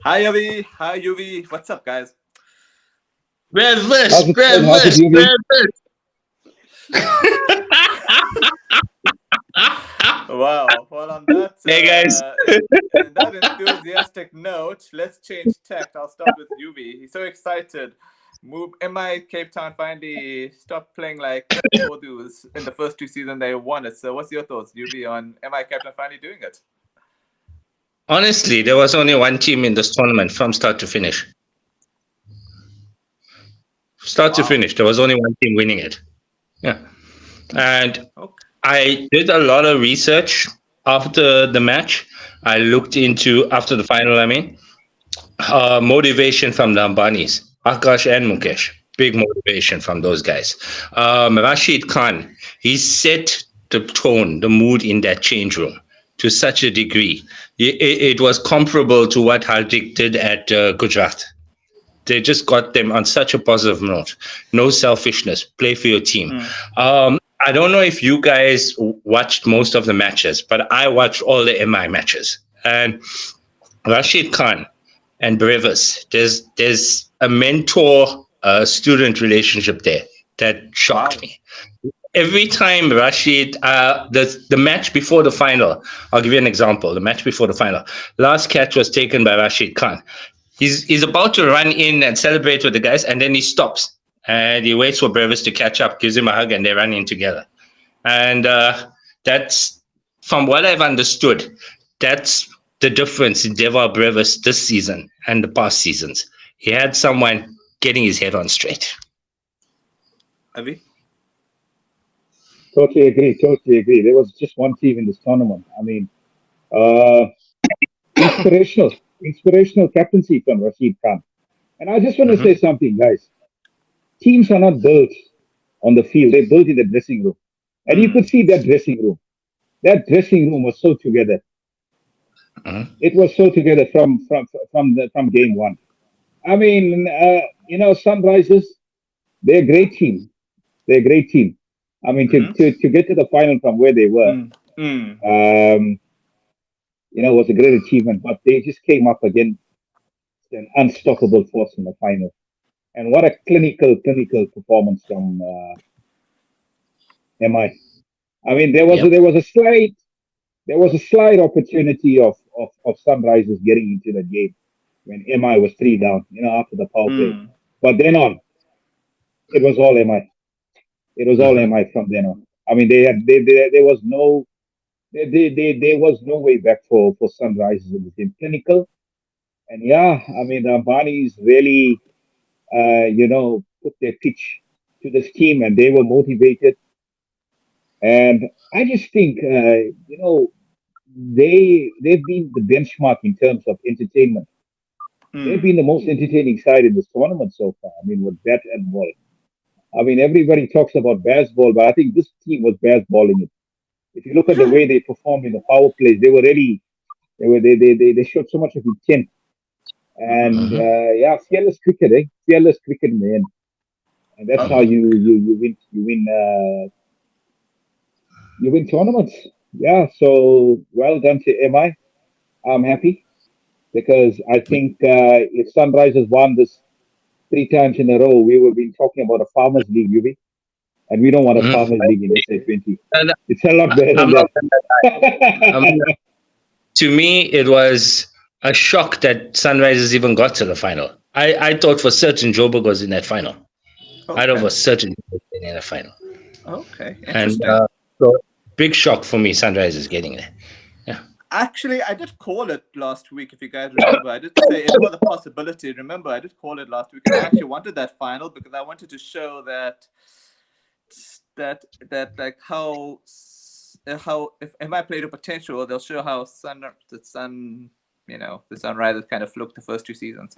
Hi Avi, hi UV. What's up, guys? Where's this? How's it Where's going? How's it, this? UV? Where's this? Wow. Well, on that Hey guys. in that enthusiastic note, let's change tact. I'll start with UV. He's so excited. Move. MI Cape Town finally stopped playing like Kodus in the first two seasons they won it. So, what's your thoughts, UV, on MI Cape Town finally doing it? Honestly, there was only one team in this tournament from start to finish. Start to Wow. finish, there was only one team winning it. Yeah. And Okay. I did a lot of research after the match. I looked into, after the final, motivation from the Ambanis, Akash and Mukesh. Big motivation from those guys. Rashid Khan, he set the tone, the mood in that change room to such a degree. It was comparable to what Hardik did at Gujarat. They just got them on such a positive note. No selfishness. Play for your team. I don't know if you guys watched most of the matches, but I watched all the MI matches. And Rashid Khan and Brevis, there's a mentor student relationship there that shocked me. Every time Rashid, the match before the final, I'll give you an example. The match before the final, last catch was taken by Rashid Khan. He's about to run in and celebrate with the guys, and then he stops and he waits for Brevis to catch up, gives him a hug, and they run in together. And that's, from what I've understood, that's the difference in Deva Brevis this season and the past seasons. He had someone getting his head on straight. Avi? Totally agree. Totally agree. There was just one team in this tournament. I mean, uh, inspirational captaincy from Rashid Khan. And I just want to say something, guys. Teams are not built on the field; they're built in the dressing room. And you could see that dressing room. That dressing room was so together. It was so together from game one. I mean, Sunrisers, they're a great team. They're a great team. I mean, to get to the final from where they were, um, was a great achievement. But they just came up against an unstoppable force in the final. And what a clinical performance from MI. I mean, Yep. there was a slight opportunity of Sunrisers getting into the game when MI was three down, after the power play. But then on, it was all MI. It was all MI from then on. I mean, there was no there was no way back for Sunrisers in the game. Clinical, and yeah, I mean, the Ambanis really put their pitch to this team, and they were motivated. And I just think they've been the benchmark in terms of entertainment. They've been the most entertaining side in this tournament so far. I mean, with bat and ball. I mean, everybody talks about baseball, but I think this team was baseballing it. If you look at the way they performed in the power plays, they were really they showed so much of intent. And yeah, fearless cricket, eh? Fearless cricket in the end, and that's how you win tournaments. Yeah, so well done to MI. I'm happy because I think if Sunrisers won this three times in a row, we would be talking about a farmers league, UV, and we don't want a farmers league in SA20. And It's a lot better I'm than not that. to me, it was a shock that Sunrisers even got to the final. I thought for certain Joburg was in that final. I thought for certain Joburg was in that final. Okay, And interesting. so big shock for me, Sunrisers getting there. Yeah. Actually, I did call it last week, if you guys remember. I did say it was a possibility. Remember, I did call it last week, and I actually wanted that final because I wanted to show that like how if MI played a potential, they'll show how the Sunrisers kind of fluke the first two seasons.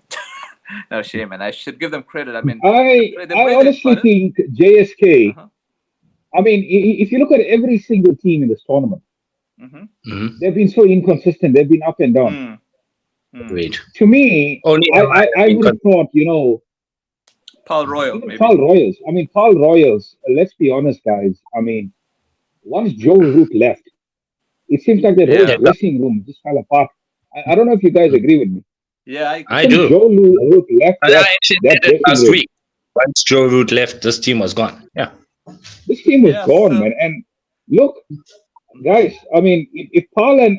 No shame, and I should give them credit. I mean, I honestly think JSK. I mean, if you look at every single team in this tournament, they've been so inconsistent. They've been up and down. Agreed. To me, I would have thought, Paul Royal, maybe. Paul Royals. I mean, Paul Royals. Let's be honest, guys. I mean, once Joe Root left, it seems like the whole dressing room just fell apart. I don't know if you guys agree with me. Yeah, I I Since do. Joe Root left I actually that said it dressing last room, week. Once Joe Root left, this team was gone. Yeah. this team was yeah. gone, So man. And look, guys, I mean, if Paul and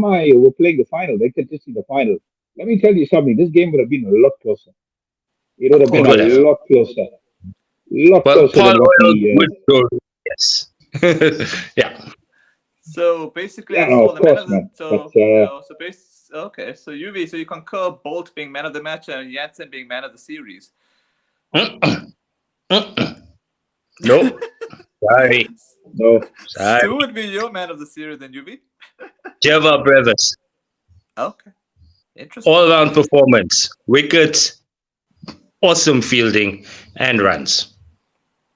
MI were playing the final, they could just see the final. Let me tell you something. This game would have been a lot closer. It would of have been It a course, would have. yeah. lot closer, lot Well, closer Paul than what Oil we. would Joe Root. Yes. Yeah. So basically, I Yeah, no, saw of the man course, of the man. But so base okay. So UV, so you concur Bolt being man of the match and Janssen being man of the series. Mm-mm. Mm-mm. Nope. Sorry. no, Sorry. So who would be your man of the series then, UV? Jeva Brevis. Okay, interesting. All round performance. Wickets, awesome fielding, and runs.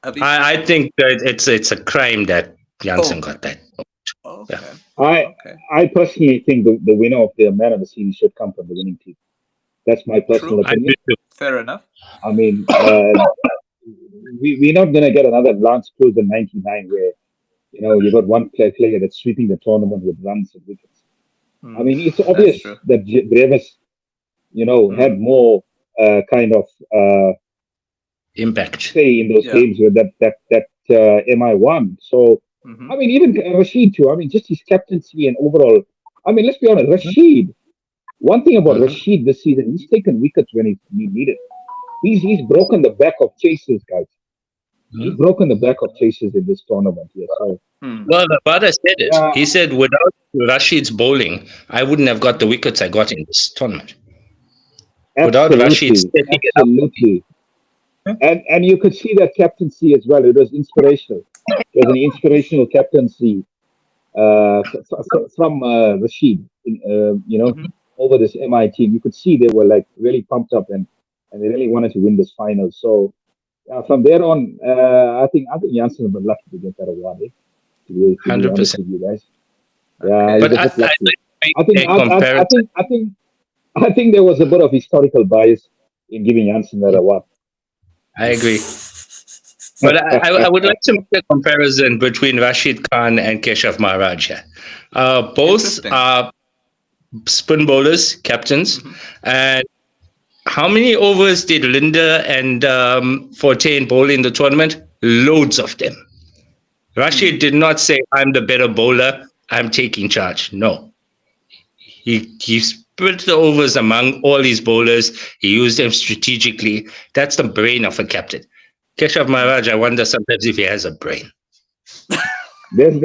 Avish. I think that it's a crime that Janssen Oh, got that. Yeah. okay, I okay. I personally think the winner of the man of the series should come from the winning team. That's my personal True. I do opinion. too. Fair enough. I mean, we're not gonna get another Lance Cruz in '99 where you got one player that's sweeping the tournament with runs and wickets. I Hmm, mean, it's that's obvious true. that Brevis, Hmm. had more kind of Impact. say in those Yeah. games with that MI won. So, Hmm. I mean, even Rashid too. I mean, just his captaincy and overall. I mean, let's be honest, Rashid. One thing about Mm-hmm. Rashid this season, he's taken wickets when he needed. He's broken the back of chasers, guys. He's broken the back of chasers in this tournament here. So, Hmm. Well, the father said it. yeah, He said, without Rashid's bowling, I wouldn't have got the wickets I got in this tournament. Without Rashid absolutely, setting it up. absolutely. And you could see that captaincy as well. It was inspirational. It was an inspirational captaincy from Rashid. Hmm. Over this MI team, you could see they were like really pumped up and they really wanted to win this final. So from there on, I think Janssen was lucky to get that award. To be honest 100%. with you guys, yeah, Okay. he But was I just lucky. make I think a I, I, I comparison. think I think I think there was a bit of historical bias in giving Janssen that award. I agree. But I would like to make a comparison between Rashid Khan and Keshav Maharaj here. Both Interesting. are spin bowlers, captains. Hmm. And how many overs did Linda and Forte bowl in the tournament? Loads of them. Hmm. Rashid did not say, I'm the better bowler, I'm taking charge. No. He split the overs among all his bowlers. He used them strategically. That's the brain of a captain. Keshav Maharaj, I wonder sometimes if he has a brain. There's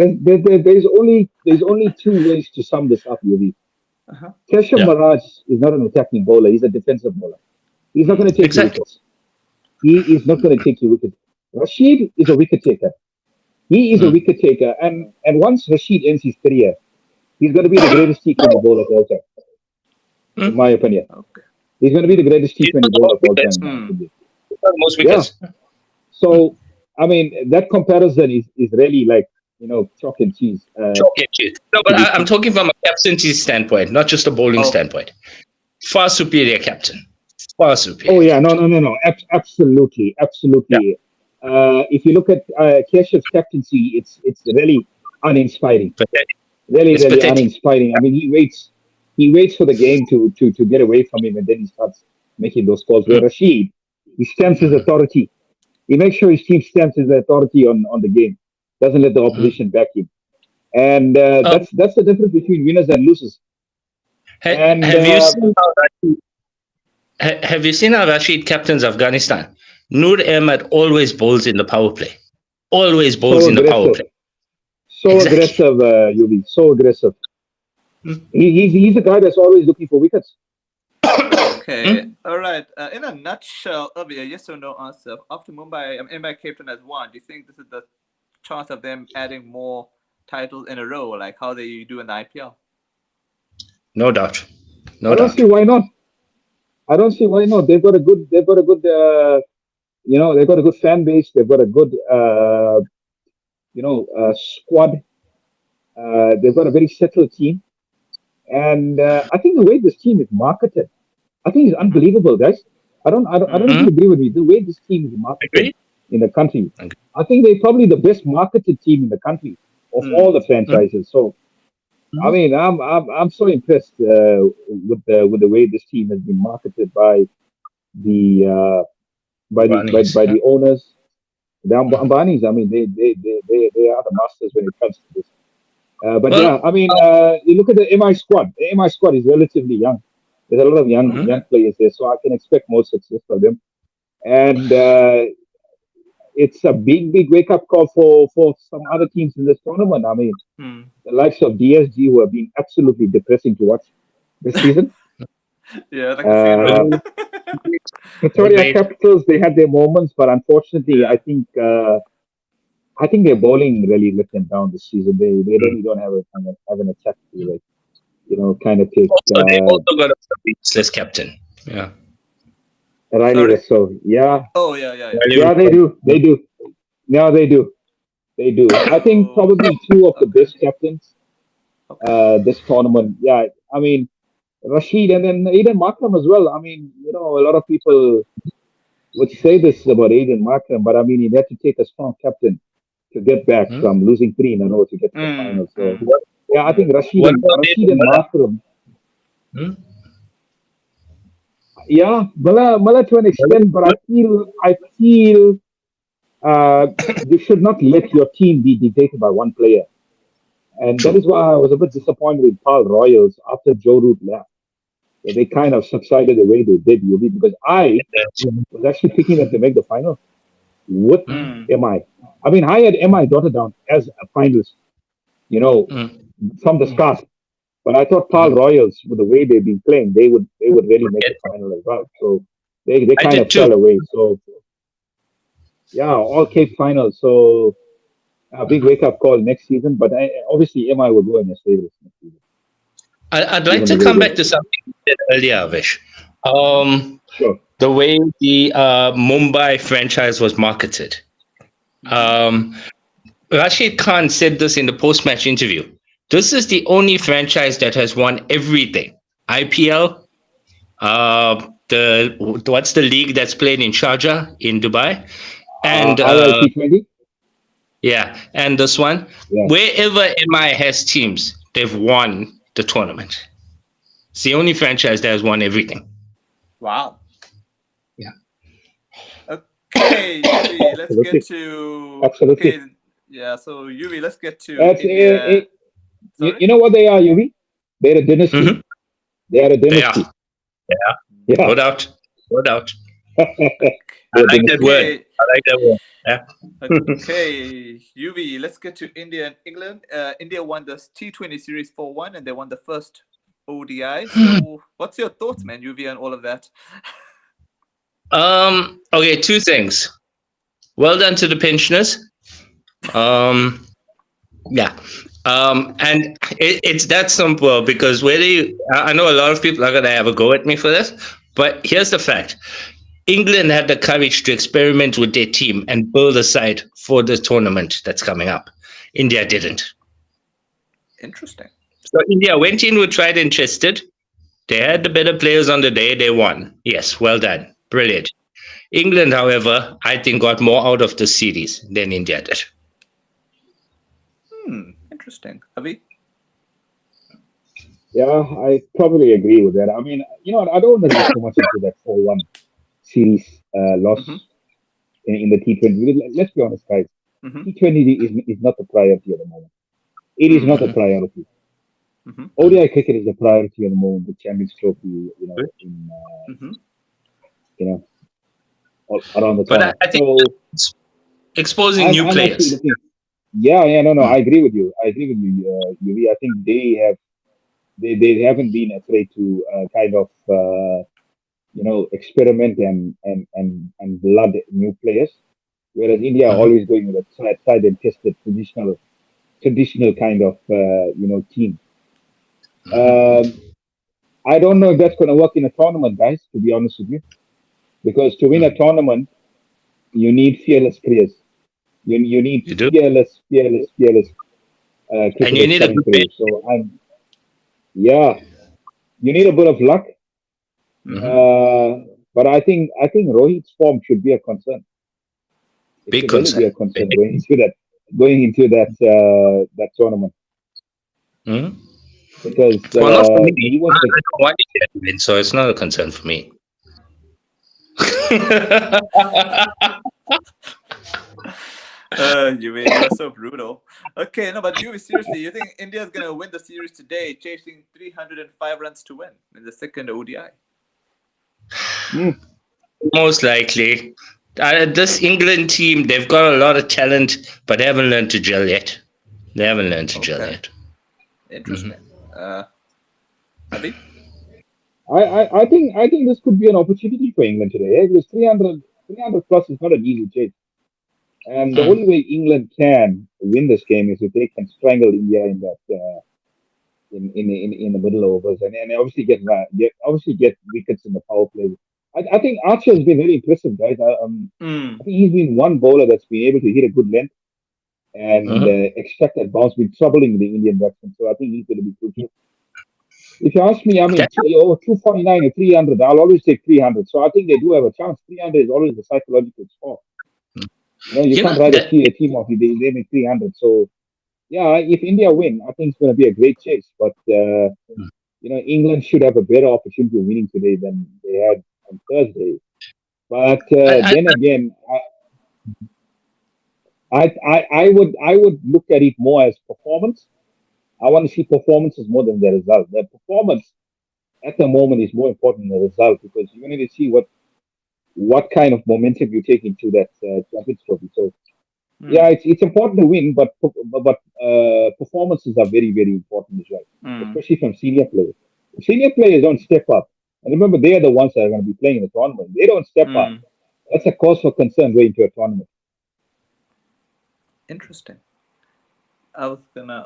only two ways to sum this up, Yogi. Uh-huh. Keshav Yeah, Maharaj is not an attacking bowler. He's a defensive bowler. He's not Hmm. going to take you exactly. wickets. He is not going to take you wickets. Rashid is a wicket taker. He is a Mm. wicket taker, and once Rashid ends his career, he's going to be the greatest T20 bowler of all time, in Mm. my opinion. Okay. He's going to be the greatest He's T20 got the bowler most of all time, wickets. in my Hmm. opinion. He's got the most Yeah. wickets. Mm. So, I mean, that comparison is really like, chalk and cheese. Chalk and cheese. No, To but be, I'm talking from a captaincy standpoint, not just a bowling Oh. standpoint. Far superior captain. Far oh superior yeah, no, captain. no, no, no, absolutely, Yeah. absolutely. If you look at Keshav's captaincy, it's really uninspiring. Pathetic. Really, It's really pathetic. uninspiring. I mean, he waits for the game to get away from him, and then he starts making those calls. Where Mm. Rashid, he stamps his Mhm. authority. He makes sure his team stamps his authority on the game. Doesn't let the Mhm. opposition back him, and Um, that's the difference between winners and losers. And have you seen how have you seen how Rashid captains Afghanistan? Noor Ahmed always bowls in the power play. Always bowls so in the power aggressive, play. so Exactly. aggressive, Yubi, so aggressive. Mm. He's a guy that's always looking for wickets. Okay. Mm. All right. In a nutshell, Avi, a yes or no answer. After Mumbai Cape Town has won, do you think this is the chance of them adding more titles in a row, like how they do in the IPL? No doubt. I No don't see doubt. why not. I don't see why not. They've got a good fan base. They've got a good, squad. They've got a very settled team, and I think the way this team is marketed, I think is Mm-hmm. unbelievable, guys. I don't know if Mm. you agree with me. The way this team is marketed Agree? in the country, Agree. I think they're probably the best marketed team in the country of all Mm. the Mm. franchises. So I mean, I'm so impressed with the way this team has been marketed the uh, Bunnies. by the owners, the Ambanis. I mean, they are the masters when it comes to this. But yeah, Well, I mean, you look at the MI squad. The MI squad is relatively young. There's a lot of young players there, so I can expect more success for them. And it's a big wake up call for some other teams in this tournament. I mean, Hmm. the likes of DSG who have been absolutely depressing to watch this season. Yeah, I can see well, Uh, that. well Pretoria played. Capitals, they had their moments, but unfortunately, Yeah. I think their bowling really let them down this season. They Mm. really don't have an attack to like kind of take Also, they also got a useless captain. Yeah. Riley Sorry? Russell. Yeah, Oh, yeah, yeah, yeah. Value yeah, they do. No, they do. I think So, probably two of the okay. best captains Okay. this tournament. Yeah, I mean Rashid and then Aiden Markram as well. I mean, a lot of people would say this about Aiden Markram, but I mean, he had to take a strong captain to get back Hmm? from losing three in a row to get to the Mm, final. So mm. yeah, I think What about Rashid David and Miller? Markram. Hmm? Yeah, Mala to an extent, but I feel you should not let your team be dictated by one player. And that True. is why I was a bit disappointed with Paul Royals after Joe Root left. That they kind of subsided the way they did, Yubi, because I was actually picking them to make the final with Hmm. Mm. MI. I mean, I had MI dotted down as a finalist, you know, Hmm. from the start. But I thought Paul Hmm. Royals, with the way they've been playing, they would really make Get the final as well. So they I kind did of too. fell away. So yeah, all Cape final. So a big wake up call next season. But obviously MI will go in as favorites next season, I'd like given to the way come they back to something you said earlier, Avish. Uh-huh. sure. The way the Mumbai franchise was marketed. Mm-hmm. Um, Rashid Khan said this in the post-match interview. This is the only franchise that has won everything. IPL, the what's the league that's played in Sharjah in Dubai, and IL T20. yeah, and this one. Yeah. Wherever MI has teams, they've won the tournament. It's the only franchise that has won everything. Wow. Yeah. Okay, Yuvi, let's get Absolutely. to. Okay, Absolutely. yeah, so Yuvi, let's get to That's India. you Sorry? know what they are, Yuvi? They're a dynasty. Hmm. They are a They are. dynasty. Yeah. Yeah. No doubt. No doubt. I They're a like that dynasty. word. Okay, I like that word. Yeah. okay, Yuvi, let's get to India and England. India won the T20 series 4-1 and they won the first ODI. So, what's your thoughts, man, Yuvi, on all of that? Okay, two things. Well done to the pensioners. Um, yeah. And it's that simple because whether I know a lot of people are gonna have a go at me for this, but here's the fact. England had the courage to experiment with their team and build a side for the tournament that's coming up. India didn't. Interesting. So India went in with tried and tested. They had the better players on the day. They won. Yes, well done. Brilliant. England, however, I think got more out of the series than India did. Interesting. Avi? Yeah, I probably agree with that. I mean, I don't want to read so much into that 4-1 series loss Mm-hmm. in the T20. Because let's be honest, guys. Mm-hmm. T20 is not the priority at the moment. It is not a Mm-hmm. priority. Mm-hmm. ODI cricket is the priority at the moment. The Champions Trophy, in Mm-hmm. you know around the But corner. I think So it's exposing I'm new I'm actually players. looking. Yeah, yeah, no, no. Mm. I agree with you. I agree with you, Yuri. I think they haven't been afraid to kind of experiment and blood new players, whereas India are Mhm. always going with a tried and tested traditional kind of team. Um, I don't know if that's going to work in a tournament, guys. To be honest with you, because to win a Mm. tournament, you need fearless players. You need You do, fearless and you cricketers need a coming good through. bench. So yeah, you need a bit of luck. Mm-hmm. Hmm. But I think Rohit's form should be a concern. It Big should really be concern. a concern going into that tournament. Mhm. because Well, not for me. he I was the don't want India to win, so it's not a concern for me. You are so brutal. Okay, no, but you seriously, you think India is gonna win the series today, chasing 305 runs to win in the second ODI? Most likely. This England team, they've got a lot of talent, but they haven't learned to gel yet. They haven't learned to gel Okay, yet. interesting. Avi? I think this could be an opportunity for England today. Because 300 plus is not an easy chase. And the only way England can win this game is if they can strangle India in that in the middle overs and obviously get wickets in the power play. I think Archer has been very impressive, guys. I think he's been one bowler that's been able to hit a good length and extract that bounce, been troubling the Indian batsmen. So I think he's going to be crucial. If you ask me, I mean, 249 or 300, I'll always take 300. So I think they do have a chance. 300 is always the psychological score. You can't write a team off if they make 300. So, yeah, if India win, I think it's going to be a great chase. But, England should have a better opportunity of winning today than they had on Thursday. But I, then again, I would look at it more as performance. I want to see performances more than the result. The performance at the moment is more important than the result because you need to see what kind of momentum you take into that Champions Trophy. So yeah, it's important to win, but performances are very very important as well, especially from senior players. If senior players don't step up, and remember they are the ones that are going to be playing in the tournament. They don't step up. That's a cause for concern going into a tournament. Interesting. I was gonna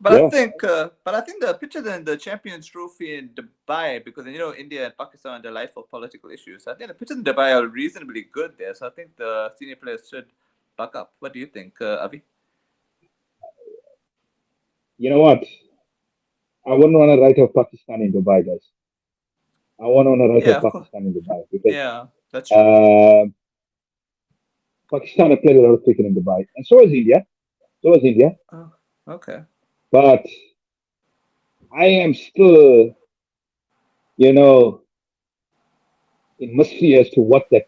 but Yeah. I think the picture in the Champions Trophy in Dubai, because India and Pakistan are under life of political issues. I think the pictures in Dubai are reasonably good there, so I think the senior players should buck up. What do you think, Avi? You know what? I wouldn't want to write off Pakistan in Dubai, guys. I wouldn't want to write Yeah, off of course. Pakistan in Dubai because Yeah, that's true. Pakistan have played a lot of cricket in Dubai, and so has India. So has India. Oh, okay. But I am still, you know, in mystery as to what the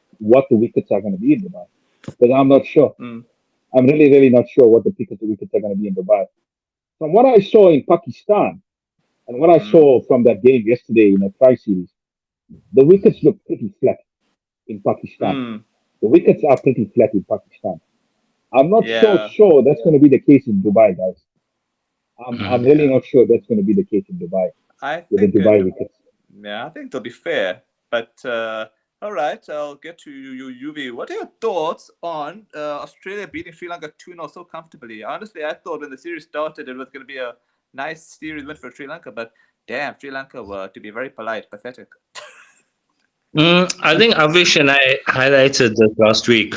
wickets are going to be in Dubai because I'm not sure. I'm really, really not sure what the wickets are going to be in Dubai. From what I saw in Pakistan and what I saw from that game yesterday in the Tri Series, the wickets look pretty flat in Pakistan. The wickets are pretty flat in Pakistan. I'm not so Yeah. sure that's going to be the case in Dubai, guys. I'm really not sure that's going to be the case in Dubai I with the think Dubai wickets. yeah, I think they'll be fair. But all right, I'll get to you, UV. What are your thoughts on Australia beating Sri Lanka 2-0 so comfortably? Honestly, I thought when the series started it was going to be a nice series win for Sri Lanka, but damn, Sri Lanka were, to be very polite, pathetic. I think Avish and I highlighted this last week.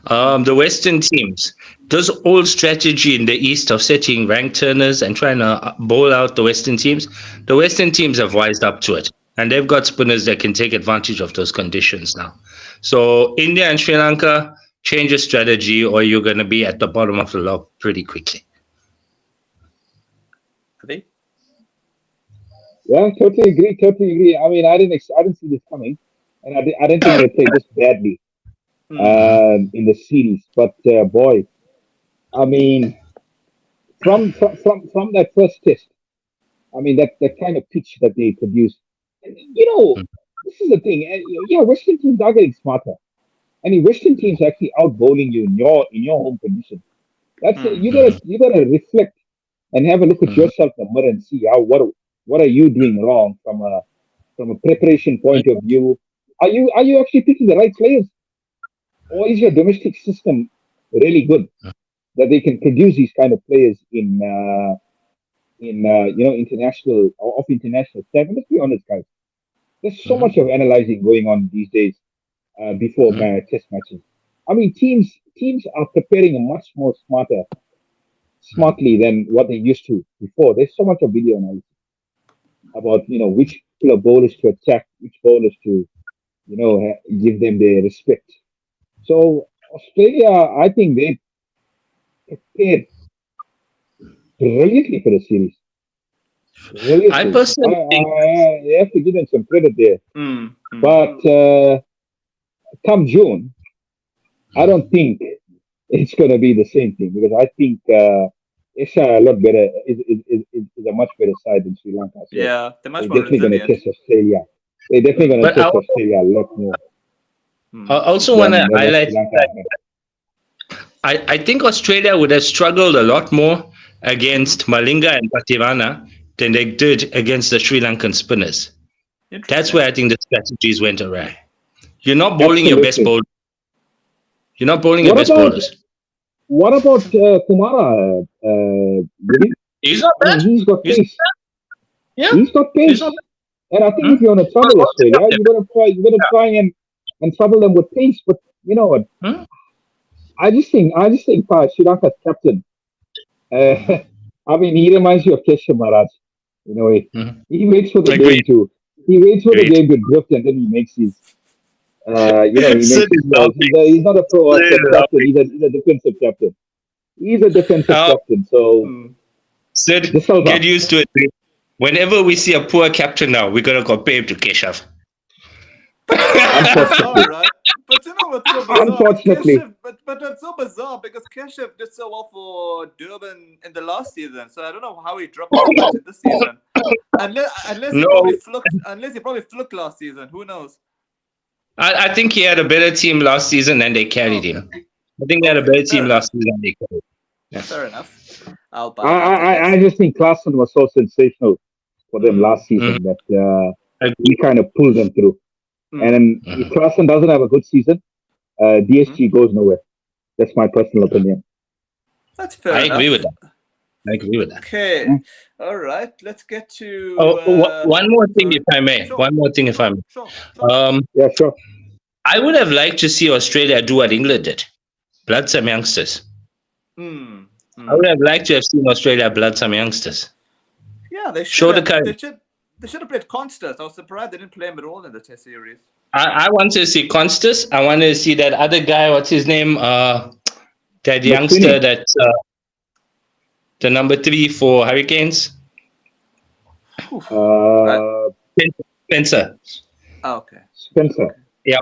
The Western teams, this old strategy in the East of setting rank turners and trying to bowl out the Western teams have wised up to it. And they've got spinners that can take advantage of those conditions now. So India and Sri Lanka, change your strategy or you're going to be at the bottom of the log pretty quickly. Avi? Yeah, totally agree. Totally agree. I mean, I didn't see this coming, and I didn't think they played this badly in the series. But boy, I mean, from that first test, I mean that kind of pitch that they produced. And, this is the thing. Yeah, Western teams are getting smarter. I mean, Western teams are actually out bowling you in your home condition. That's you gotta reflect and have a look at yourself in the mirror and see what are you doing wrong from a preparation point of view. Are you actually picking the right players, or is your domestic system really good that they can produce these kind of players in international or off international standard? Let's be honest, guys. There's so much of analyzing going on these days before test matches. I mean, teams are preparing much more smartly than what they used to before. There's so much of video analysis about which particular bowlers to attack, which bowlers to give them their respect. So Australia, I think they prepared brilliantly for the series. I Seriously, personally think I have to give them some credit there. Mm, mm. But come June, I don't think it's going to be the same thing because I think Asia a lot better is a much better side than Sri Lanka. So Yeah, they're much they're more definitely going to resilient. test Australia. They're definitely Mm, going to but test Australia a lot more I mm. also want to than what highlight Sri Lanka that have. I think Australia would have struggled a lot more Hmm. against Malinga and Patirana than they did against the Sri Lankan spinners. That's Interesting. where I think the strategies went awry. You're not bowling your best Absolutely. bowlers. You're not bowling your What best about bowlers. Kumara? Giri? He's not I mean, bad. he's got He's not pace. bad. Yeah, He's got he's not pace. And I bad. think Hmm? if you want to He was trouble also Australia, captain. you gotta try and trouble them with pace. But you know what? Hmm? I just think Sri Lanka's captain. Uh, I mean, he reminds you of Kesha Maharaj in a way. Hmm. He waits for the Agreed. game to he waits for the Agreed. game to drift, and then he makes his he makes Sid his is calls. laughing. He's not a Sid proactive is captain. laughing. He's a defensive captain. He's a defensive Uh, captain. So Mm. Sid, De Silva, get used to it. Whenever we see a poor captain now, we're gonna compare him to Keshav. But you know what's bizarre, unfortunately, right? But you know what's so bizarre? But unfortunately, Keshav, but it's so bizarre because Keshav did so well for Durban in the last season. So I don't know how he dropped so much in this season. No, Unless he probably fluked last season. Who knows? I think he had a better team last season and they carried Okay, him. I think they had a okay, better fair team enough. last season and they carried him. Yeah. Fair enough. I, I'll take I that. I just think Klassen was so sensational for them Mm, last Mhm. season that he Agreed. kind of pulled them through. And mm. then if Mhm. Klassen doesn't have a good season, Hmm. DSG goes nowhere. That's my personal opinion. That's I fair agree with enough. that. I agree with that. Okay. Mm. All right. Let's get to. Oh, one more thing, Sorry. if I may. Sure. One more thing, if I may. Sure. Sure. Um, Yeah, sure. I would have liked to see Australia do what England did. Blood some youngsters. Hmm. I would Hmm. have liked to have seen Australia blood some youngsters. Yeah, they should Show the have. courage. They should have played Constas. I was surprised they didn't play him at all in the Test series. I want to see Constas. I want to see that other guy. What's his name? That youngster McSweeney, that the number 3 for Hurricanes. Oof. Right. uh, Spencer. Oh, okay. Spencer. Okay. Yeah.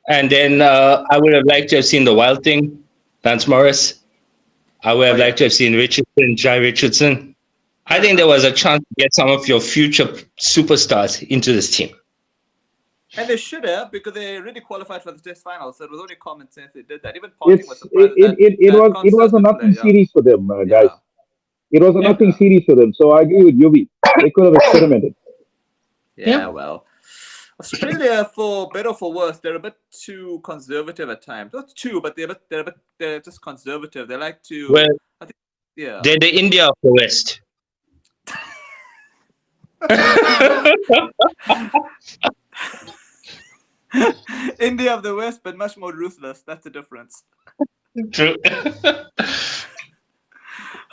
And then I would have liked to have seen the Wild Thing, Lance Morris. I would Oh have yeah. liked to have seen Richardson, Jai Richardson. I Fair think there enough. was a chance to get some of your future superstars into this team. And they should have because they really qualified for the Test final. So it was only common sense they did that. Even Ponting was surprised that It was Constas a didn't play. nothing Yeah. series for them, guys. Yeah. It was a Yeah. nothing Yeah. series for them. So I agree with Yubi. They could have experimented. Yeah. Yeah. Well. Australia, for better or for worse, they're a bit too conservative at times. Not too, but they're just conservative. They like to. Well, I think. Yeah. they're the India of the West. India of the West, but much more ruthless. That's the difference. True.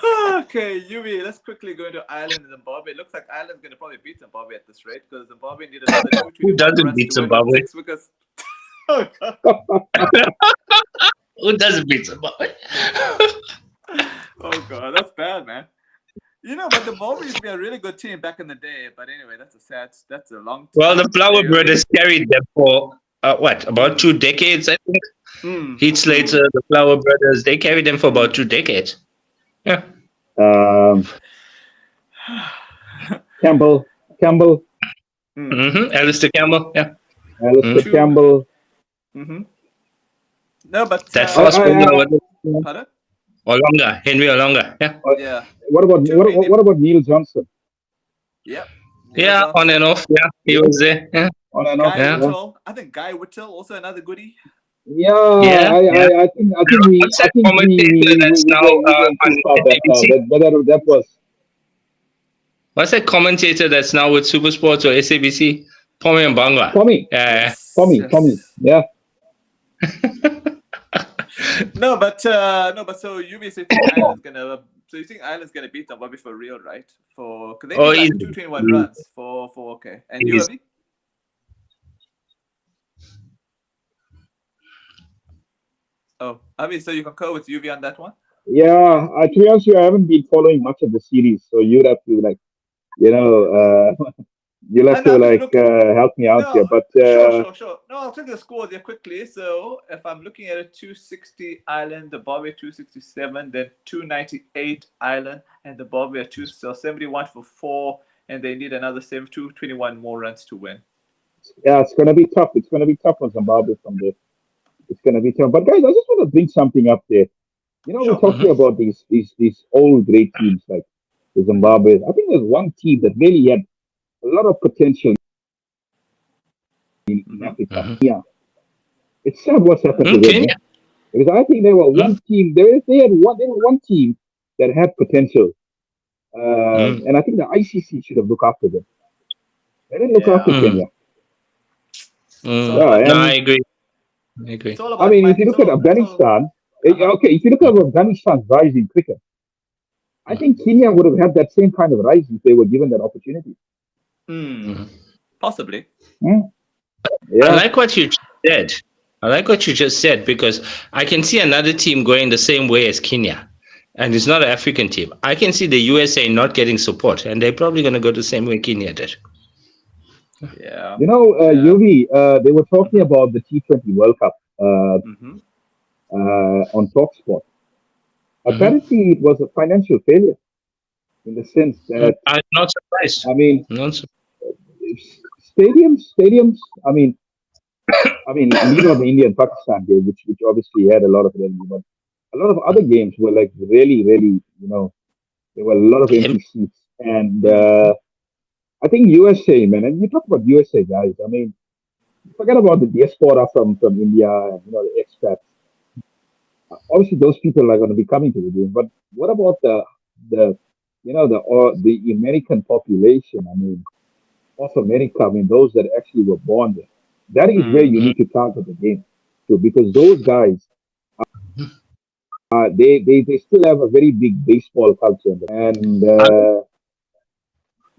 Okay, Yuvi, let's quickly go into Ireland and Zimbabwe. It looks like Ireland's going to probably beat Zimbabwe at this rate because Zimbabwe need another Who 221 doesn't runs beat to win with Zimbabwe? 6 wickets. Oh, God. Who doesn't beat Zimbabwe? Oh, God, that's bad, man. You know, but the Zimbabwe used to be a really good team back in the day. But anyway, that's a long Well, the time. Flower Yuvi. Brothers carried them for about 2 decades, I think. Heath Slater, the Flower Brothers, they carried them for about 2 decades. Yeah. Um, Campbell, Alistair Campbell, yeah. Alistair Two. Campbell. Mm-hmm. No, but That fast bowler, pardon? Olonga, Henry Olonga, yeah. Yeah. What about what about Neil Johnson? Yep. Yeah, on and off, yeah. He was there, yeah. On and off, Guy Yeah. Whittle. I think Guy Whittle also another goodie. Yeah, Yeah, yeah. I think What's that commentator that's now we're going on too far back now. SABC? That was What's that commentator that's now with Supersports or SABC? Tommy Mbangwa. Tommy. Yeah. Tommy. Yeah. No, but so you think Ireland's gonna beat Zimbabwe for real, right? Because they need like 221 runs for okay. And you, Avi? Oh, Avi, so you concur with UV on that one? Yeah, to be honest with you, I haven't been following much of the series, so you'd have to you know, you'll have to I'm just like looking. help me out here. No, But sure. No, I'll take the score there quickly. So if I'm looking at a 260 Ireland, Zimbabwe 267, then 298 Ireland, and Zimbabwe at 271 for 4, and they need another 221 more runs to win. yeah, it's gonna be tough. It's gonna be tough on Zimbabwe from there. It's gonna be tough. But guys, I just want to bring something up there. You know, we're Sure. talking about these old great teams like the Zimbabwe. I think there's one team that really had a lot of potential in Africa. Yeah, it's sad what's happened to them, Okay. man. Because I think they were one team. They were one team that had potential, and I think the ICC should have looked after them. They didn't look after Kenya. Yeah, No, I and agree. I agree. It's all I about mean, if you look at Afghanistan, okay, if you look at Afghanistan's rise in cricket, I think Kenya would have had that same kind of rise if they were given that opportunity. Possibly. Yeah. I like what you just said. I like what you just said because I can see another team going the same way as Kenya, and it's not an African team. I can see the USA not getting support, and they're probably going to go the same way Kenya did. Yeah. You know, Yuvi, they were talking about the T20 World Cup on TalkSport. Apparently, it was a financial failure in the sense that I'm not surprised. I mean, Not surprised. stadiums. I mean, leave out the India and Pakistan game, which obviously had a lot of revenue, but a lot of other games were like really, really, there were a lot of empty seats, and I think USA, man, and you talk about USA guys. I mean, forget about the diaspora from India and the expats. Obviously, those people are going to be coming to the game, but what about the American population? I mean, of America. I mean, those that actually were born there. That is where you need to target the game too, because those guys, they still have a very big baseball culture, and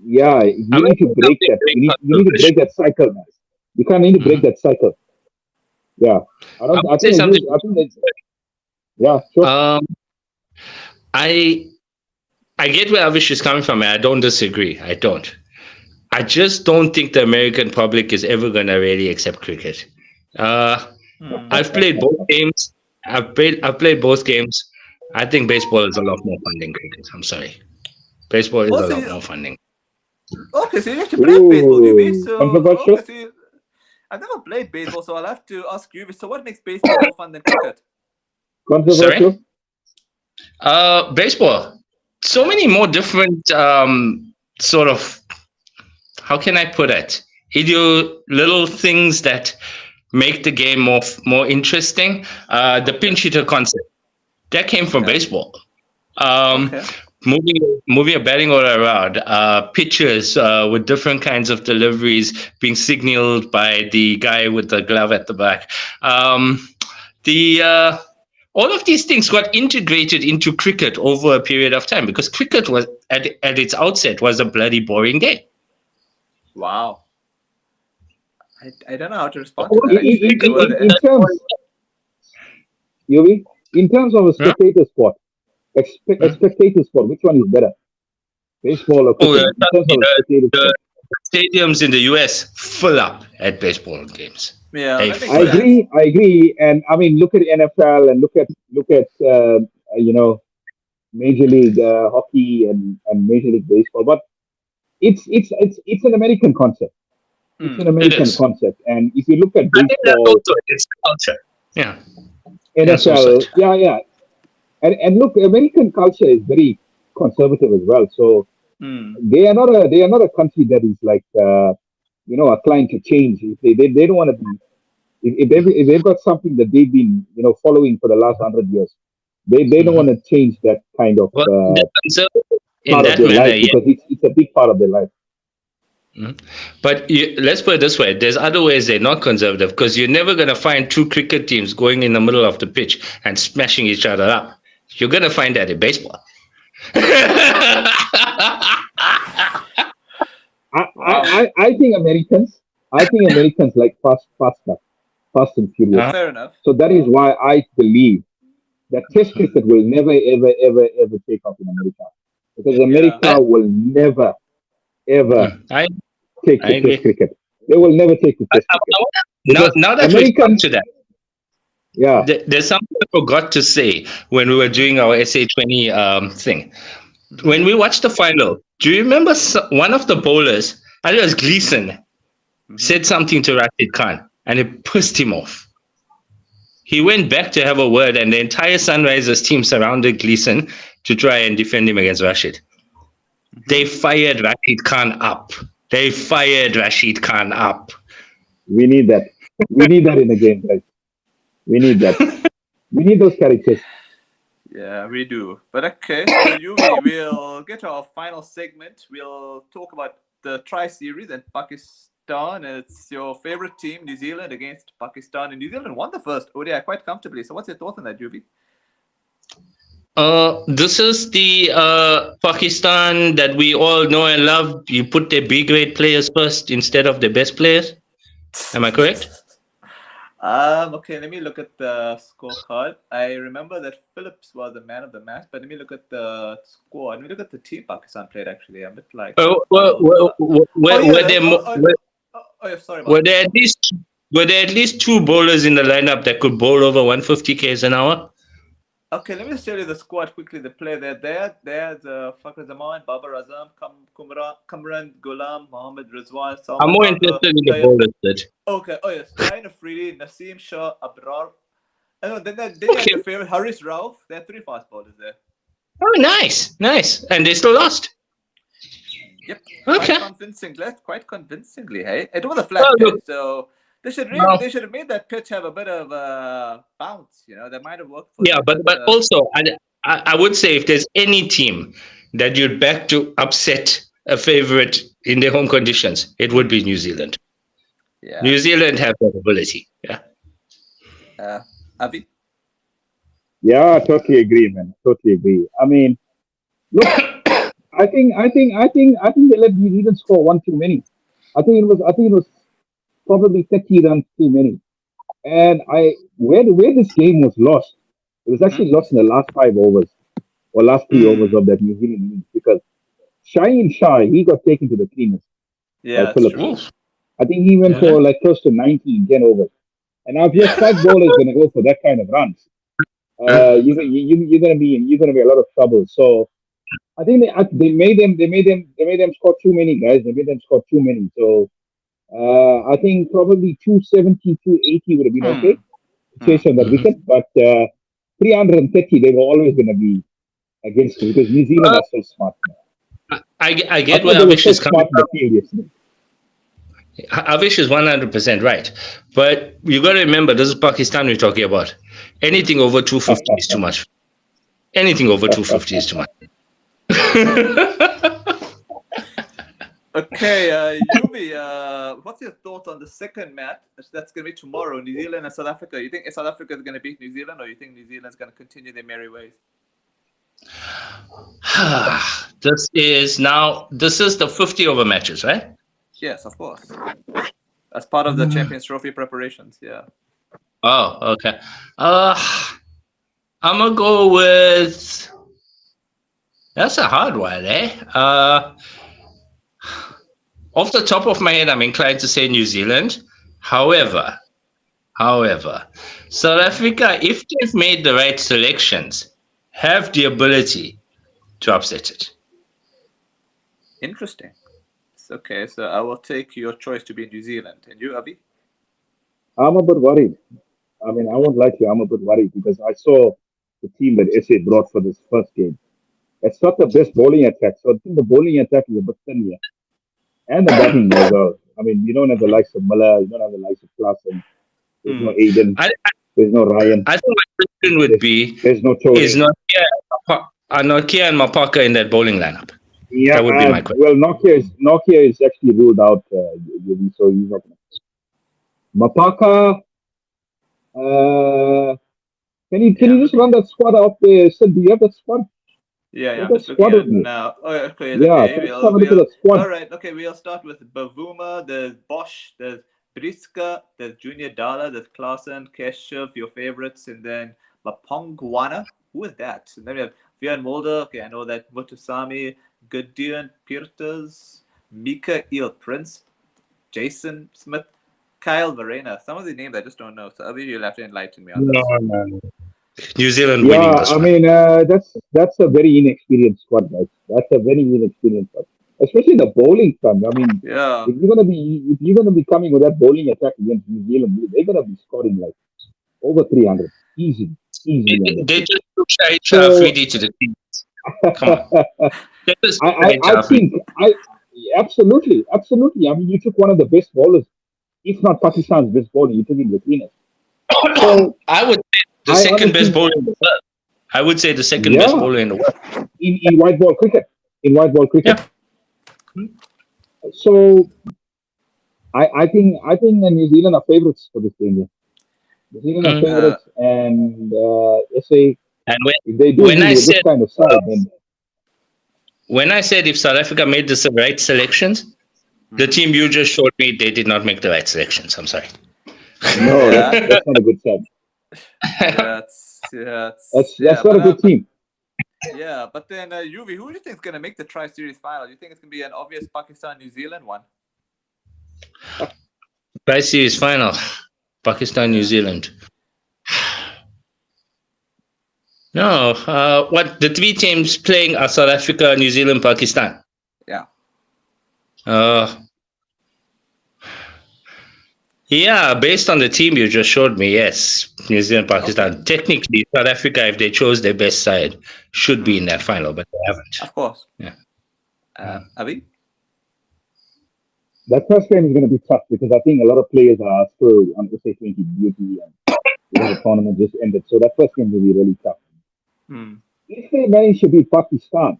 yeah, you need to break that. You need to break that cycle, man. You can't need to break that cycle. Yeah, I think that. Yeah, sure. I get where Avish is coming from, and I don't disagree. I don't. I just don't think the American public is ever going to really accept cricket. I've played both games. I've played both games. I think baseball is a lot more fun than cricket. I'm sorry. Baseball is a lot more fun than cricket. Okay, so you actually played baseball, Yuvi. So controversial. okay, so I've never played baseball, so I'll have to ask you. So what makes baseball more fun than cricket? Controversial. Sorry? Baseball. So many more different sort of, how can I put it? Little things that make the game more interesting. The pinch hitter concept that came from baseball. Moving a batting order around, pitchers with different kinds of deliveries being signaled by the guy with the glove at the back. All of these things got integrated into cricket over a period of time because cricket was at its outset was a bloody boring game. Wow. I don't know how to respond to that. In terms of a spectator sport, spectator sport, which one is better? Baseball or cricket? In terms of a spectator sport. Stadiums in the US fill up at baseball games. Yeah, I agree. And I mean, look at NFL and look at Major League Hockey and Major League Baseball. But it's an American concept. It's an American concept. And if you look at baseball, it's culture. Yeah. NFL, yeah. And look, American culture is very conservative as well. So they are not a country that is like inclined to change. They don't want to be. If they've got something that they've been following for the last 100 years, they don't want to change that kind of part of their life because it's a big part of their life. But let's put it this way: there's other ways they're not conservative because you're never going to find two cricket teams going in the middle of the pitch and smashing each other up. You're going to find that in baseball. I think Americans like fast and furious. Fair enough. So that is why I believe that Test cricket will never, ever, ever, ever take off in America because America will never ever I take I the Test agree. cricket. They will never take the Test cricket Now, because now that we come Americans, to that, yeah, there's something I forgot to say when we were doing our SA20 thing. When we watched the final, do you remember one of the bowlers, I think it was Gleason, said something to Rashid Khan and it pissed him off. He went back to have a word, and the entire Sunrisers team surrounded Gleason to try and defend him against Rashid. They fired Rashid Khan up. They fired Rashid Khan up. we need that. We need that in the game, guys. We need that. We need those characters. Yeah, we do. But okay, so Yuvi, we'll get to our final segment. We'll talk about the tri-series and Pakistan. And it's your favorite team, New Zealand, against Pakistan. And New Zealand won the first ODI quite comfortably. So what's your thought on that, Yuvi? This is the Pakistan that we all know and love. You put their B grade players first instead of the best players. Am I correct? Okay, let me look at the scorecard. I remember that Phillips was the man of the match, but let me look at the score. Let me look at the team Pakistan played, actually. I'm a bit like... Sorry about were there at least were there at least two bowlers in the lineup that could bowl over 150 k's an hour? Okay, let me just tell you the squad quickly. The play there's Fakhar Zaman, Babar Azam, Kamran, Ghulam, Mohammad Rizwan, I'm Salman more Aga. interested in the bowlers. That Okay, oh yes, Ryan Afridi, Naseem Shah, Abrar. Then you had your favorite Haris Rauf. There are three fast bowlers there. Oh, nice, and they still lost. Yep. Okay. Quite convincingly. Hey, it was a flat pitch, so they should have made that pitch have a bit of bounce. You know, that might have worked for them. But also, I would say if there's any team that you'd back to upset a favorite in their home conditions, it would be New Zealand. Yeah. New Zealand have that ability. Yeah. Avi? Yeah, I totally agree, man. Totally agree. I mean, look, I think they let New Zealand score one too many. I think it was probably 30 runs too many. And where this game was lost, it was actually lost in the last 5 overs or last 3 overs of that New Zealand innings because Shaheen Shah, he got taken to the cleaners by Yeah, Phillips. true. I think he went for like close to 19, 10 overs. And now if your strike bowler is going to go for that kind of runs, you're going to be a lot of trouble. So I think they made them score too many, guys. They made them score too many. So I think probably 270, 280 would have been okay to chase on that wicket. But 330, they were always going to be against it because New Zealand are so smart. I I get thought where they were Avish so is coming smart in the field yesterday. Avish is 100% right. But you got to remember, this is Pakistan we're talking about. Anything over 250 is too much. Anything over 250 is too much. Okay, Yuvi, what's your thoughts on the second match? That's going to be tomorrow, New Zealand and South Africa. You think South Africa is going to beat New Zealand, or you think New Zealand is going to continue their merry ways? This is the 50 over matches, right? Yes, of course. As part of the Champions Trophy preparations, yeah. Oh, okay. I'm gonna go with. That's a hard one, eh? Off the top of my head, I'm inclined to say New Zealand. However, South Africa, if they've made the right selections, have the ability to upset it. Interesting. Okay, so I will take your choice to be New Zealand. And you, Avi? I'm a bit worried. I mean, I won't lie to you, I'm a bit worried because I saw the team that SA brought for this first game. It's not the best bowling attack, so I think the bowling attack is a bit thin here. And the batting as well. I mean, you don't have the likes of Miller, you don't have the likes of Klassen, there's no Aiden, there's no Ryan. I think my question would be: there's no Tony. Is Nokia and Mapaka in that bowling lineup? Yeah, that would be my question. Well, Nokia is actually ruled out, so he's not. Mapaka, can you just run that squad out there? So do you have that squad? Yeah, I'm just looking at it now. Oh, okay. Have a look at that squad. All right, okay. We'll start with Bavuma, there's Bosch, there's Briska, there's Junior Dala, there's Klassen, Keshav, your favorites, and then Lapongwana. Who is that? And then we have Vian Mulder. Okay, I know that. Mutusami, Gideon Pirtas, Mika Eel Prince, Jason Smith, Kyle Verena. Some of the names I just don't know. So Avi, you'll have to enlighten me on this. No. New Zealand winning Yeah, this I one. mean, that's a very inexperienced squad, guys. That's a very inexperienced squad, especially the bowling front. I mean, Yeah. if you're gonna be coming with that bowling attack against New Zealand, they're gonna be scoring like over 300, easily on the They team. just took Shahid Shah So Afridi to the team. Come on. They just took I, Shahid I Shah Afridi. think absolutely. I mean, you took one of the best bowlers, if not Pakistan's best bowler. You took him between us. So I would say the I second best honestly, bowler in the world. I would say the second best yeah, bowler in the world. in white ball cricket, in white ball cricket. Yeah. So I think the New Zealand are favorites for this game. Yeah. New Zealand are Mm. favorites, and SA, And if they do when win I with this said kind of side, then if South Africa made the right selections, the team you just showed me, they did not make the right selections. I'm sorry. no, Yeah. that's not a good side. That's not a good team. Yeah, but then Yuvi, who do you think is gonna make the Tri-Series final? Do you think it's gonna be an obvious Pakistan-New Zealand one? Tri-Series final, Pakistan, New Zealand. No, what the three teams playing are South Africa, New Zealand, Pakistan. Yeah. Yeah, based on the team you just showed me, yes, New Zealand, Pakistan. Okay. Technically, South Africa, if they chose their best side, should be in that final, but they haven't. Of course. Yeah. Avi? That first game is going to be tough because I think a lot of players are still on SA20 duty and the tournament just ended. So that first game will be really tough. If they manage to beat Pakistan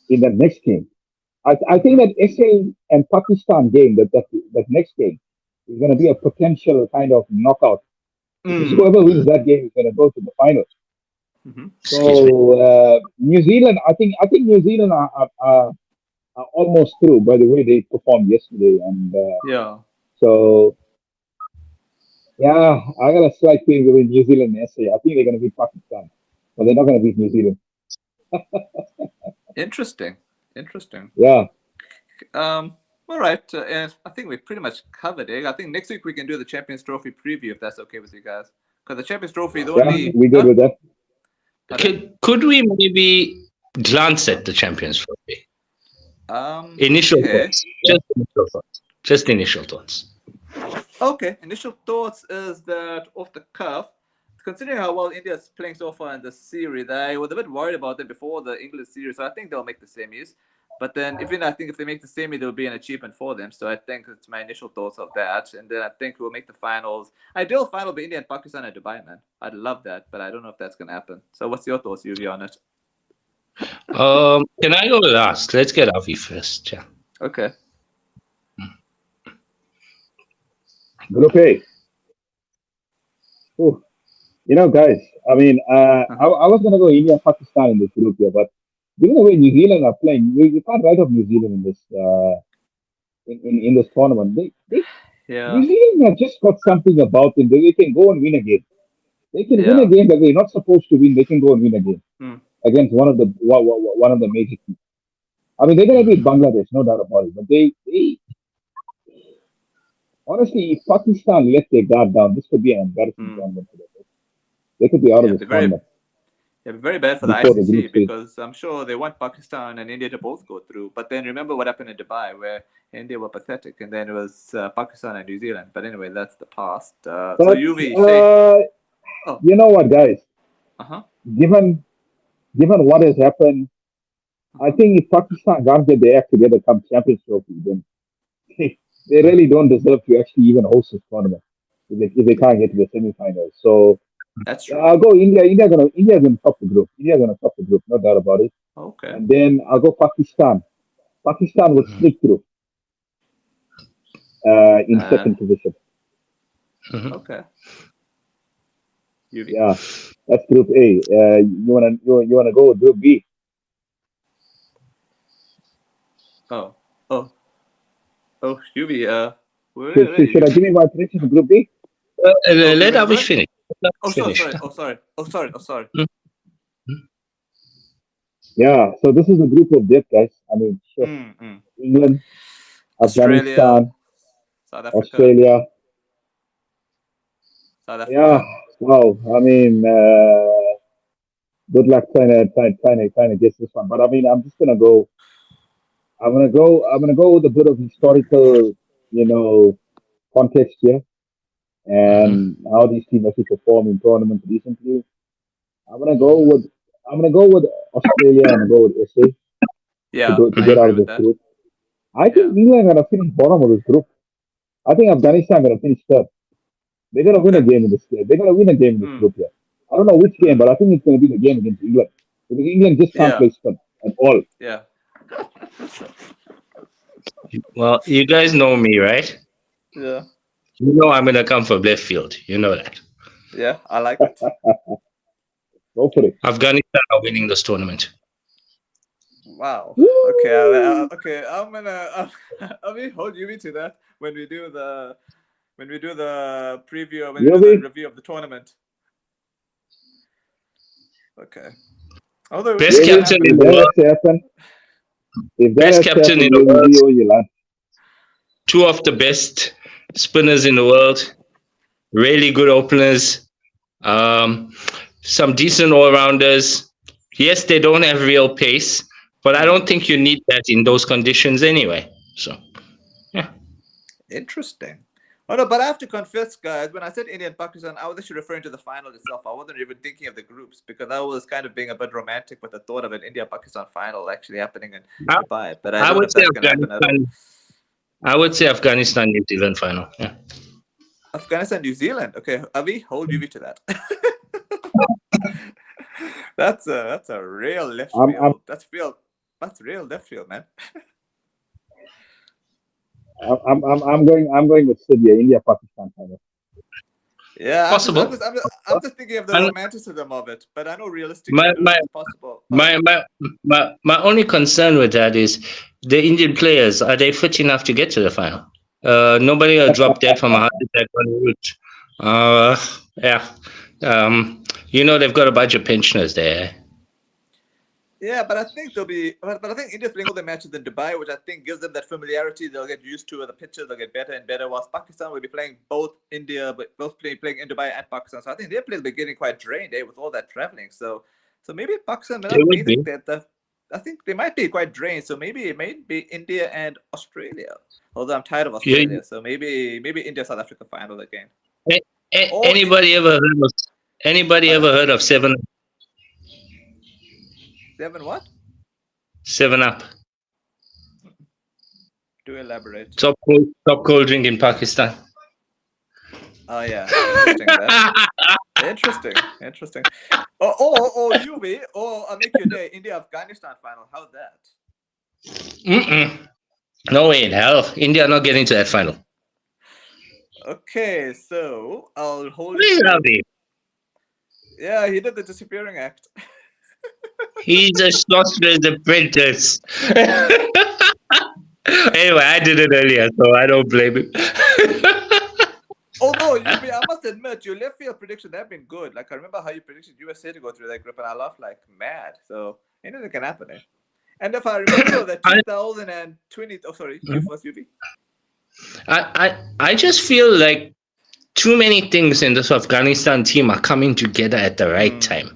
in the next game, I think that SA and Pakistan game, that next game, is going to be a potential kind of knockout. Because whoever wins that game is going to go to the finals. So New Zealand, I think New Zealand are almost through by the way they performed yesterday, and so yeah, I got a slight feeling between New Zealand and SA. I think they're going to beat Pakistan, but they're not going to beat New Zealand. Interesting. Yeah. All right. I think we pretty much covered it. I think next week we can do the Champions Trophy preview if that's okay with you guys. Because the Champions Trophy, we good with that. Could we maybe glance at the Champions Trophy? Initial thoughts. Just initial thoughts. Okay. Initial thoughts is that off the cuff, considering how well India is playing so far in the series, I was a bit worried about them before the English series. So I think they'll make the semis. But then I think if they make the semi, there'll be an achievement for them. So I think it's my initial thoughts of that. And then I think we'll make the finals. Ideal final be India and Pakistan and Dubai, man. I'd love that, but I don't know if that's going to happen. So what's your thoughts, Yuvi, on it? Can I go last? Let's get Avi first. Yeah. Okay. Group A. Oh, guys, I mean, I was going to go India and Pakistan in this group here, but given the way New Zealand are playing, you can't write off New Zealand in this in this tournament. New Zealand have just got something about them. They can go and win a game. They can win a game that they're not supposed to win. They can go and win a game against one of the major teams. I mean, they're going to beat Bangladesh, no doubt about it. But they honestly, if Pakistan let their guard down, this could be an embarrassing tournament for them. They could be out of this tournament. Yeah, very bad for the ICC because I'm sure they want Pakistan and India to both go through. But then remember what happened in Dubai where India were pathetic and then it was Pakistan and New Zealand. But anyway, that's the past. So Yuvi, you know what, guys? Given what has happened, I think if Pakistan can't get their act together come Champions Trophy, then they really don't deserve to actually even host this tournament if they can't get to the semi-finals. So that's true. I'll go India. India's gonna top the group. No doubt about it. Okay. And then I'll go Pakistan. Pakistan will sneak through in second position. Okay. Yuvi. Yeah, that's Group A. You wanna go with Group B? Oh, Yuvi. Should I give you my prediction for Group B? Let Avish finish. Sorry. Yeah, so this is a group of death, guys. I mean, shit. Mm. England, Australia, Afghanistan, South Africa, Australia. South Yeah, Africa. wow. I mean, good luck trying to guess this one. But I mean, I'm just gonna go. I'm gonna go with a bit of historical, you know, context here Mm-hmm. and how these teams actually perform in tournaments recently. I'm gonna go Mm-hmm. with Australia and go with SA Yeah, to I get out agree of with this that. group. I Yeah. think England are gonna finish bottom of this group. I think Afghanistan gonna finish third. They're gonna win a Okay. game in this game. They're gonna win a game in this Mm. group here. I don't know which game, but Mm. I think it's gonna be the game against England. Because England just can't Yeah. play spin at all. Yeah. Well, you guys know me, right? Yeah. You know I'm gonna come for left field. You know that. Yeah. I like it. Go for it. Afghanistan are winning this tournament. Wow. Okay. Woo! Okay. I'm gonna. I mean, hold you to that when we do the preview, when we do the Yobi, review of the tournament. Okay. Although Best anything can Yobi, captain happen. in if the that world. has to happen, if that Best has to captain in happen, the Yobi, world. we owe you lunch. Two of the best spinners in the world. Really good openers. Um, some decent all rounders. Yes, they don't have real pace, but I Hmm. don't think you need that in those conditions anyway. So, yeah. Interesting. Oh no, but I have to confess, guys, when I said India and Pakistan, I was actually referring to the final itself. I wasn't even thinking of the groups because I was kind of being a bit romantic with the thought of an India Pakistan final actually happening in I, Dubai. But I I don't know would if say that's going to happen at all. Afghanistan. I would say Afghanistan New Zealand final. Yeah. Afghanistan, New Zealand. Okay, Avi, hold you to that. That's a real left I'm field. That's real left field, man. I'm going with Syria, India, Pakistan final. Yeah, Possible. I'm just thinking of the And romanticism of it, but I know realistically, I my don't know my if it's possible. my Pardon? my my only concern with that is the Indian players. Are they fit enough to get to the final? Nobody will drop dead from a heart attack on route. Yeah. They've got a bunch of pensioners there. Yeah, but I think but I think India's playing all the matches in Dubai, which I think gives them that familiarity. They'll get used to the pitches. They'll get better and better. Whilst Pakistan will be playing both India, but both playing in Dubai and Pakistan. So I think their players will be getting quite drained, with all that traveling. So maybe Pakistan may They not would be be. that. I think they might be quite drained. So maybe it may be India and Australia. Although I'm tired of You, Australia, so maybe India South Africa final again. a- Or anybody ever pardon, heard of Devon, what? Seven Up? Do elaborate. Top cold drink in Pakistan. Oh yeah, interesting that. Interesting. Or UV, or I'll make your day. India Afghanistan final. How's that? Mm-mm. No way in hell. India are not getting to that final. Okay, so I'll hold you to. Really? Yeah, he did the disappearing act. He's a sorcerer's apprentice. Anyway, I did it earlier, so I don't blame him. Although UV, I must admit, your left field prediction have been good. Like I remember how you predicted USA to go through that group, and I laughed like mad. So anything can happen. Eh? And if I remember the I, 2020, oh sorry, you first, UV. I just feel like too many things in this Afghanistan team are coming together at the right time.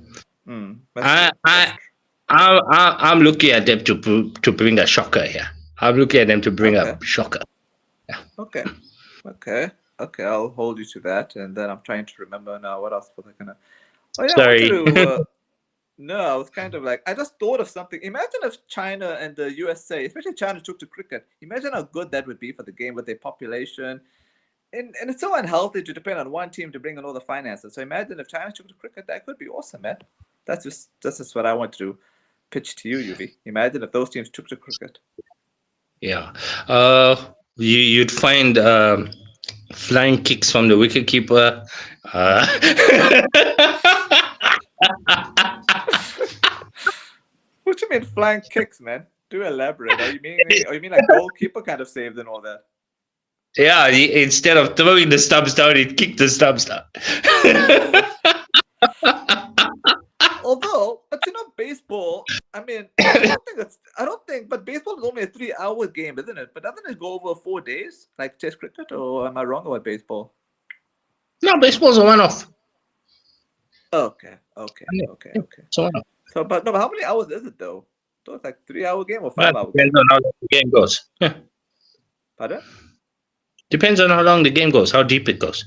That's I true. I I'm looking at them to bring a shocker here. I'm looking at them to bring Okay. a shocker. Okay. I'll hold you to that, and then I'm trying to remember now what else was I gonna. Oh yeah, I wanted Sorry. to. No, I was kind of like I just thought of something. Imagine if China and the USA, especially China, took to cricket. Imagine how good that would be for the game with their population. And it's so unhealthy to depend on one team to bring in all the finances. So imagine if China took to cricket, that could be awesome, man. That's just what I want to pitch to you, UV. Imagine if those teams took to cricket. Yeah. You'd find flying kicks from the wicketkeeper. What you mean flying kicks, man? Do elaborate. Are you mean like goalkeeper kind of saved and all that? Yeah, instead of throwing the stumps down, he'd kick the stumps down. Although, but baseball, I mean, I don't think, but baseball is only a 3-hour game, isn't it? But doesn't it go over 4 days, like Test cricket, or am I wrong about baseball? No, baseball's a one-off. Okay. It's a one-off. So, but no, but how many hours is it though? So it's like 3-hour game or Well, 5-hour depends game? on how long the game goes. Yeah. Pardon? Depends on how long the game goes, how deep it goes.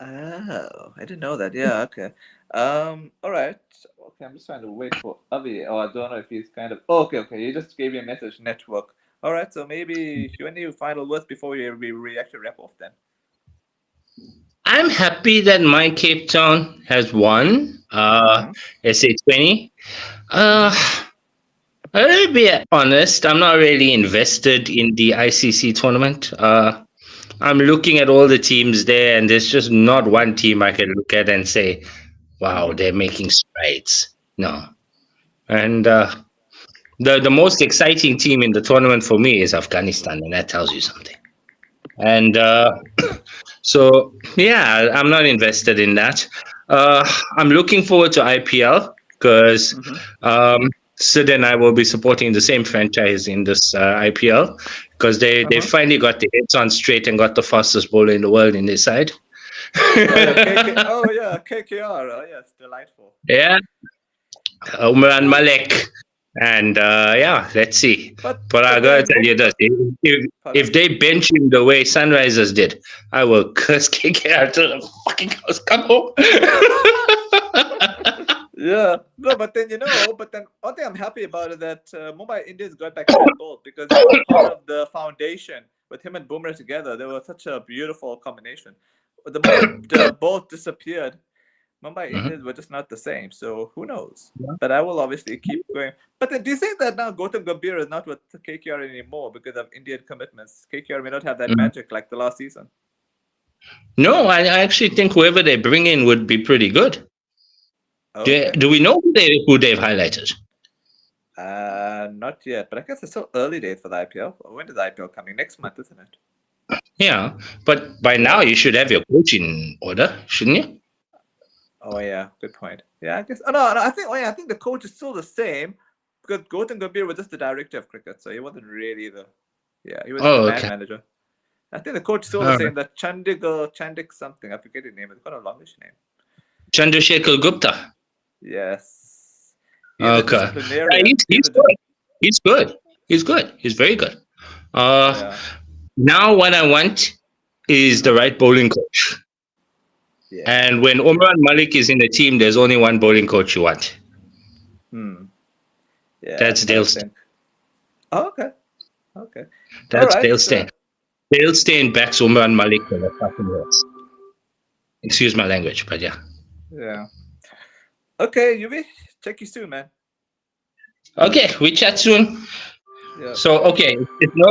Oh, I didn't know that. Yeah, okay. All right. Okay, I'm just trying to wait for Avi. Oh, I don't know if he's kind of. Oh, okay. He just gave me a message. Network. All right. So maybe any final words before we actually wrap off then. I'm happy that my Cape Town has won SA20. I'll be honest, I'm not really invested in the ICC tournament. I'm looking at all the teams there, and there's just not one team I can look at and say, wow, they're making strides. No. And the most exciting team in the tournament for me is Afghanistan, and that tells you something. And so, yeah, I'm not invested in that. I'm looking forward to IPL because Sid and I will be supporting the same franchise in this IPL because they finally got the heads on straight and got the fastest bowler in the world in their side. KKR. Oh, yes, delightful. Yeah, Umran Malik. And yeah, let's see. But I gotta tell you this: if they bench him the way Sunrisers did, I will curse KKR to the fucking house. Come home. Yeah, no, but then one thing I'm happy about is that Mumbai Indians got back to both because they were part of the foundation with him and Bumrah together. They were such a beautiful combination. The moment both disappeared, Mumbai Indians were just not the same. So who knows? Yeah. But I will obviously keep going. But then, do you think that now Gautam Gambhir is not with KKR anymore because of Indian commitments? KKR may not have that magic like the last season. No, I actually think whoever they bring in would be pretty good. Okay. Do we know who they've highlighted? Not yet, but I guess it's still early days for the IPL. When is the IPL coming? Next month, isn't it? Yeah, but by now you should have your coach in order, shouldn't you? Oh yeah, good point. Yeah, I guess. Oh no, I think. Oh yeah, I think the coach is still the same because Gautam Gambhir was just the director of cricket, so he wasn't really the. Yeah, he was the man manager. I think the coach is still the same. That Chandik something. I forget his name. It's got a longish name. Chandrasekhar Gupta. Yes. He's he's good. He's good. He's good. He's very good. Now what I want is the right bowling coach. Yeah. And when Umran Malik is in the team, there's only one bowling coach you want. Yeah, that's Dale Steyn. Oh, okay. That's Dale Steyn. Dale Steyn backs Umran Malik for the fucking years. Excuse my language, but yeah. Yeah. Okay, Yuvi, check you soon, man. Okay, we chat soon. Yeah. So, okay, it's no